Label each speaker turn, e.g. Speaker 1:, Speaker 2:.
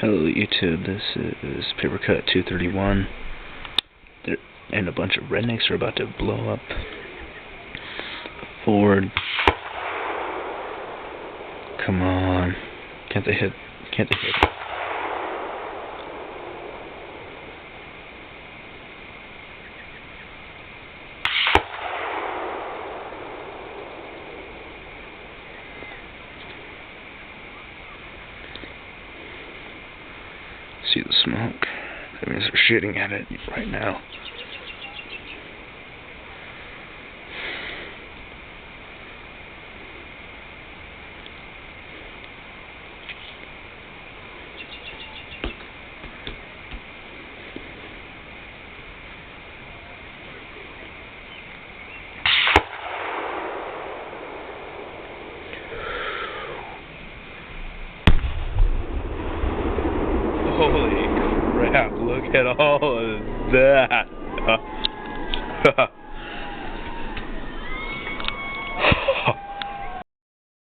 Speaker 1: Hello YouTube, this is Papercut 231, and a bunch of rednecks are about to blow up a Ford. Come on, can't they hit? See the smoke? That means they're shooting at it right now. Holy crap, look at all of that.